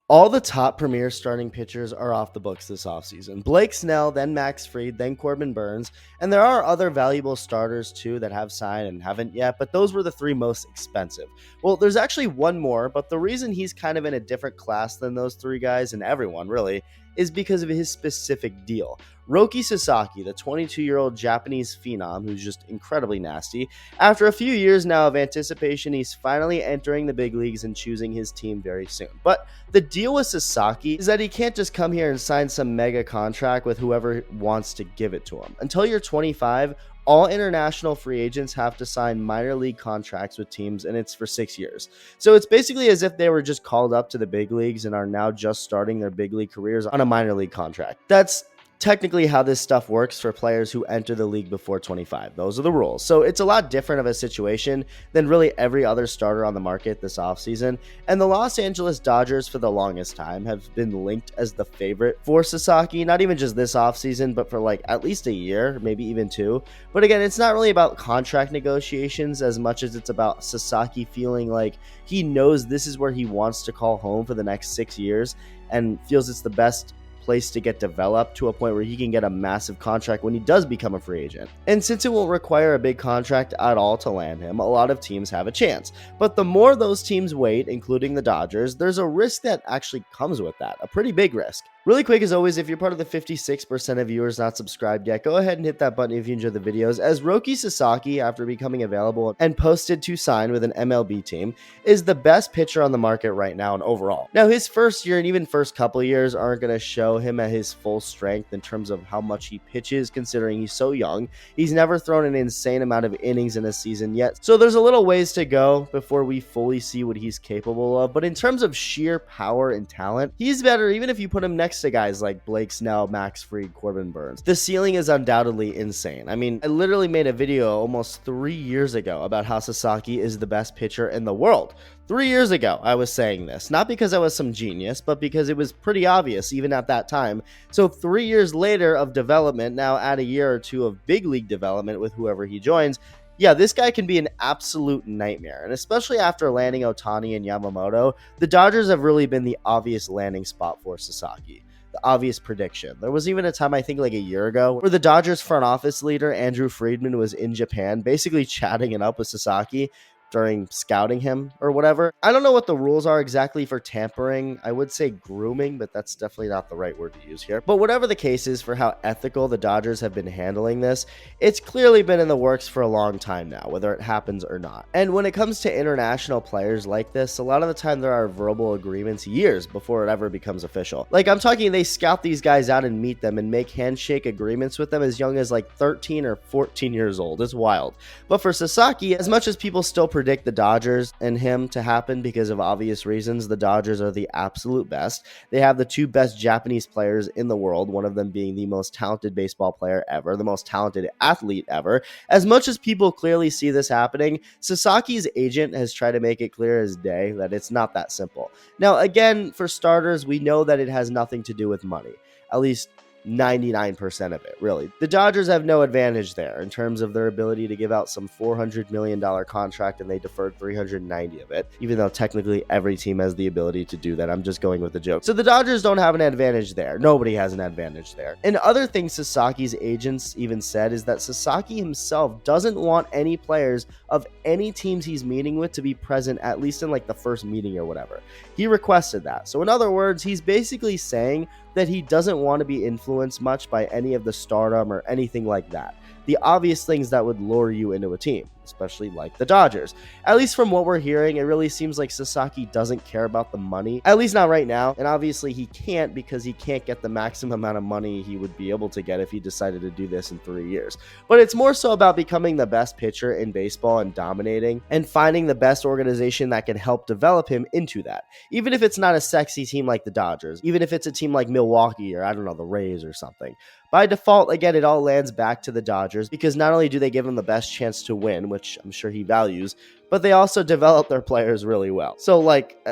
All the top premier starting pitchers are off the books this offseason. Blake Snell, then Max Fried, then Corbin Burns. And there are other valuable starters too that have signed and haven't yet, but those were the three most expensive. Well, there's actually one more, but the reason he's kind of in a different class than those three guys, and everyone really, is because of his specific deal. Roki Sasaki, the 22-year-old Japanese phenom who's just incredibly nasty, after a few years now of anticipation, he's finally entering the big leagues and choosing his team very soon. But the deal with Sasaki is that he can't just come here and sign some mega contract with whoever wants to give it to him. Until you're 25, all international free agents have to sign minor league contracts with teams, and it's for 6 years. So it's basically as if they were just called up to the big leagues and are now just starting their big league careers on a minor league contract. That's technically how this stuff works for players who enter the league before 25. Those are the rules. So it's a lot different of a situation than really every other starter on the market this offseason. And the Los Angeles Dodgers for the longest time have been linked as the favorite for Sasaki, not even just this offseason, but for like at least a year, maybe even two. But again, it's not really about contract negotiations as much as it's about Sasaki feeling like he knows this is where he wants to call home for the next 6 years and feels it's the best place to get developed to a point where he can get a massive contract when he does become a free agent. And since it won't require a big contract at all to land him, a lot of teams have a chance. But the more those teams wait, including the Dodgers, there's a risk that actually comes with that, a pretty big risk. Really quick, as always, if you're part of the 56% of viewers not subscribed yet, go ahead and hit that button if you enjoy the videos, as Roki Sasaki, after becoming available and posted to sign with an MLB team, is the best pitcher on the market right now and overall. Now, his first year and even first couple years aren't going to show him at his full strength in terms of how much he pitches, considering he's so young. He's never thrown an insane amount of innings in a season yet, so there's a little ways to go before we fully see what he's capable of. But in terms of sheer power and talent, he's better even if you put him next to guys like Blake Snell, Max Fried, Corbin Burns. The ceiling is undoubtedly insane. I mean, I literally made a video almost 3 years ago about how Sasaki is the best pitcher in the world. 3 years ago, I was saying this, not because I was some genius, but because it was pretty obvious even at that time. So 3 years later of development, now add a year or two of big league development with whoever he joins, yeah, this guy can be an absolute nightmare. And especially after landing Ohtani and Yamamoto, the Dodgers have really been the obvious landing spot for Sasaki. The obvious prediction. There was even a time, I think like a year ago, where the Dodgers front office leader, Andrew Friedman, was in Japan, basically chatting it up with Sasaki during scouting him or whatever. I don't know what the rules are exactly for tampering. I would say grooming, but that's definitely not the right word to use here. But whatever the case is for how ethical the Dodgers have been handling this, it's clearly been in the works for a long time now, whether it happens or not. And when it comes to international players like this, a lot of the time there are verbal agreements years before it ever becomes official. Like I'm talking, they scout these guys out and meet them and make handshake agreements with them as young as like 13 or 14 years old. It's wild. But for Sasaki, as much as people still predict the Dodgers and him to happen because of obvious reasons, the Dodgers are the absolute best. They have the two best Japanese players in the world, one of them being the most talented baseball player ever, the most talented athlete ever. As much as people clearly see this happening, Sasaki's agent has tried to make it clear as day that it's not that simple. Now, again, for starters, we know that it has nothing to do with money. At least 99% of it, really. The Dodgers have no advantage there in terms of their ability to give out some $400 million contract, and they deferred 390 of it, even though technically every team has the ability to do that. I'm just going with the joke. So the Dodgers don't have an advantage there. Nobody has an advantage there. And other things Sasaki's agents even said is that Sasaki himself doesn't want any players of any teams he's meeting with to be present, at least in like the first meeting or whatever. He requested that. So in other words, he's basically saying that he doesn't want to be influenced much by any of the stardom or anything like that. The obvious things that would lure you into a team, especially like the Dodgers. At least from what we're hearing, it really seems like Sasaki doesn't care about the money, at least not right now. And obviously he can't, because he can't get the maximum amount of money he would be able to get if he decided to do this in 3 years. But it's more so about becoming the best pitcher in baseball and dominating and finding the best organization that can help develop him into that. Even if it's not a sexy team like the Dodgers, even if it's a team like Milwaukee or I don't know, the Rays or something. By default, again, it all lands back to the Dodgers because not only do they give him the best chance to win, which I'm sure he values, but they also develop their players really well. So, like,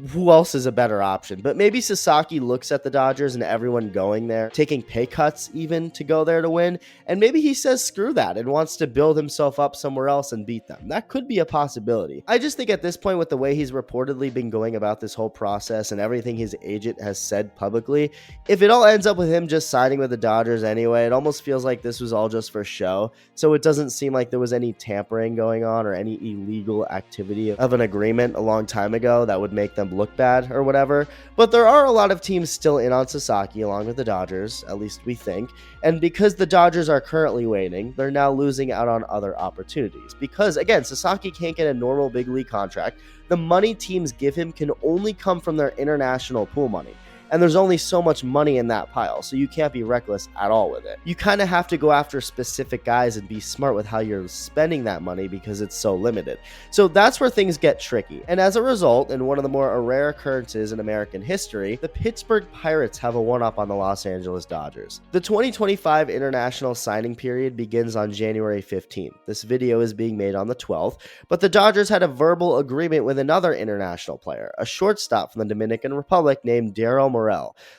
who else is a better option? But maybe Sasaki looks at the Dodgers and everyone going there, taking pay cuts even to go there to win, and maybe he says screw that and wants to build himself up somewhere else and beat them. That could be a possibility. I just think at this point, with the way he's reportedly been going about this whole process and everything his agent has said publicly, if it all ends up with him just signing with the Dodgers anyway, it almost feels like this was all just for show. So it doesn't seem like there was any tampering going on or any illegal activity of an agreement a long time ago that would make them look bad or whatever. But there are a lot of teams still in on Sasaki along with the Dodgers, at least we think. And because the Dodgers are currently waiting, they're now losing out on other opportunities. Because again, Sasaki can't get a normal big league contract. The money teams give him can only come from their international pool money. And there's only so much money in that pile, so you can't be reckless at all with it. You kind of have to go after specific guys and be smart with how you're spending that money because it's so limited. So that's where things get tricky. And as a result, in one of the more rare occurrences in American history, the Pittsburgh Pirates have a one-up on the Los Angeles Dodgers. The 2025 international signing period begins on January 15th. This video is being made on the 12th, but the Dodgers had a verbal agreement with another international player, a shortstop from the Dominican Republic named Daryl Morel.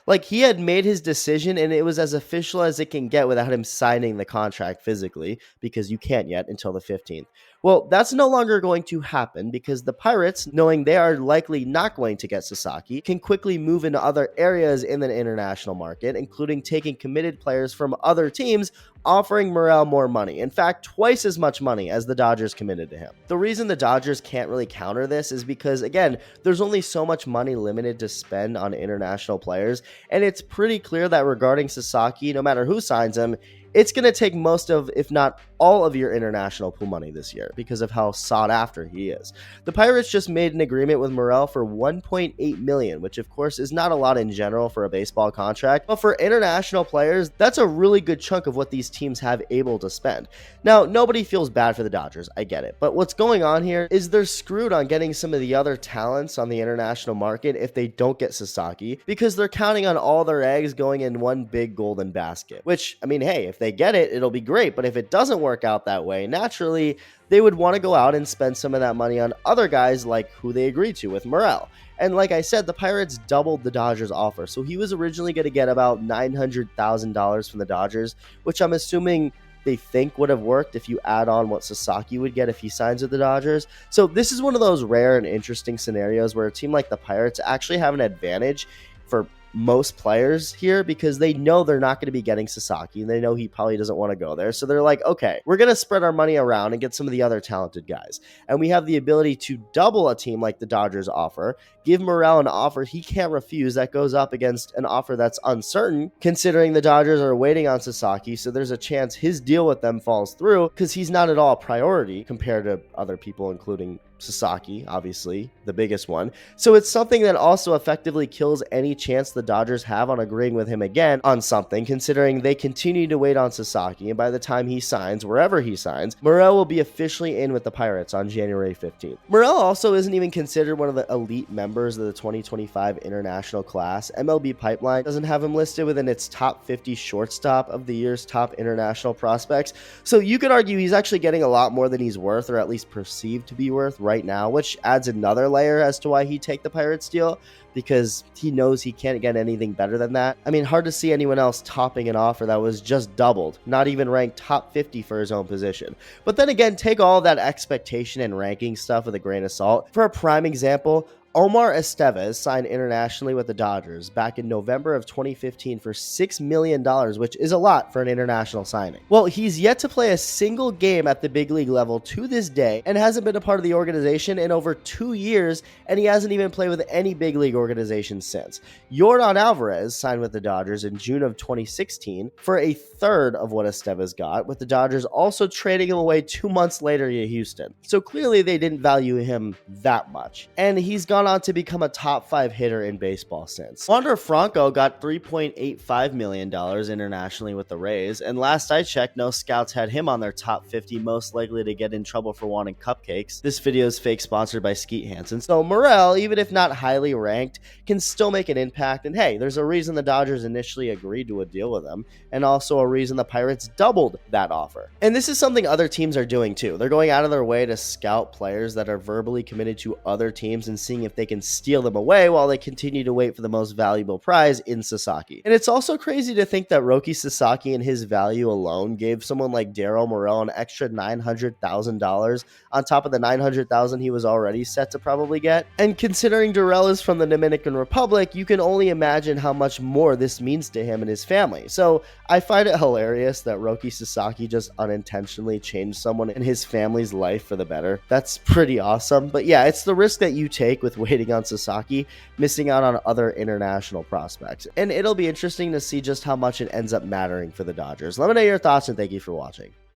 Like, he had made his decision and it was as official as it can get without him signing the contract physically, because you can't yet until the 15th. Well, that's no longer going to happen because the Pirates, knowing they are likely not going to get Sasaki, can quickly move into other areas in the international market, including taking committed players from other teams, offering Morel more money. In fact, twice as much money as the Dodgers committed to him. The reason the Dodgers can't really counter this is because, again, there's only so much money limited to spend on international players, and it's pretty clear that regarding Sasaki, no matter who signs him, it's going to take most of, if not all of your international pool money this year because of how sought after he is. The Pirates just made an agreement with Morel for $1.8 million, which of course is not a lot in general for a baseball contract, but for international players, that's a really good chunk of what these teams have able to spend. Now, nobody feels bad for the Dodgers, I get it, but what's going on here is they're screwed on getting some of the other talents on the international market if they don't get Sasaki, because they're counting on all their eggs going in one big golden basket, which, I mean, hey, if they get it, it'll be great, but if it doesn't work out that way, naturally, they would want to go out and spend some of that money on other guys like who they agreed to with Morel. And like I said, the Pirates doubled the Dodgers' offer, so he was originally going to get about $900,000 from the Dodgers, which I'm assuming they think would have worked if you add on what Sasaki would get if he signs with the Dodgers. So this is one of those rare and interesting scenarios where a team like the Pirates actually have an advantage for most players here because they know they're not going to be getting Sasaki and they know he probably doesn't want to go there. So they're like, okay, we're going to spread our money around and get some of the other talented guys. And we have the ability to double a team like the Dodgers offer, give Morel an offer he can't refuse that goes up against an offer that's uncertain, considering the Dodgers are waiting on Sasaki. So there's a chance his deal with them falls through because he's not at all a priority compared to other people, including Sasaki, obviously, the biggest one. So it's something that also effectively kills any chance the Dodgers have on agreeing with him again on something, considering they continue to wait on Sasaki, and by the time he signs, wherever he signs, Morel will be officially in with the Pirates on January 15th. Morel also isn't even considered one of the elite members of the 2025 international class. MLB Pipeline doesn't have him listed within its top 50 shortstop of the year's top international prospects. So you could argue he's actually getting a lot more than he's worth, or at least perceived to be worth right now, which adds another layer as to why he'd take the Pirates deal, because he knows he can't get anything better than that. I mean, hard to see anyone else topping an offer that was just doubled, not even ranked top 50 for his own position. But then again, take all that expectation and ranking stuff with a grain of salt. For a prime example, Omar Estevez signed internationally with the Dodgers back in November of 2015 for $6 million, which is a lot for an international signing. Well, he's yet to play a single game at the big league level to this day and hasn't been a part of the organization in over 2 years, and he hasn't even played with any big league organization since. Yordan Alvarez signed with the Dodgers in June of 2016 for a third of what Estevez got, with the Dodgers also trading him away 2 months later to Houston. So clearly they didn't value him that much, and he's gone on to become a top 5 hitter in baseball since. Wander Franco got $3.85 million internationally with the Rays, and last I checked, no scouts had him on their top 50 most likely to get in trouble for wanting cupcakes. This video is fake sponsored by Skeet Hansen. So Morel, even if not highly ranked, can still make an impact, and hey, there's a reason the Dodgers initially agreed to a deal with him, and also a reason the Pirates doubled that offer. And this is something other teams are doing too. They're going out of their way to scout players that are verbally committed to other teams and seeing if they can steal them away while they continue to wait for the most valuable prize in Sasaki. And it's also crazy to think that Roki Sasaki and his value alone gave someone like Daryl Morrell an extra $900,000 on top of the $900,000 he was already set to probably get. And considering Darrell is from the Dominican Republic, you can only imagine how much more this means to him and his family. So I find it hilarious that Roki Sasaki just unintentionally changed someone in his family's life for the better. That's pretty awesome. But yeah, it's the risk that you take with waiting on Sasaki, missing out on other international prospects. And it'll be interesting to see just how much it ends up mattering for the Dodgers. Let me know your thoughts, and thank you for watching.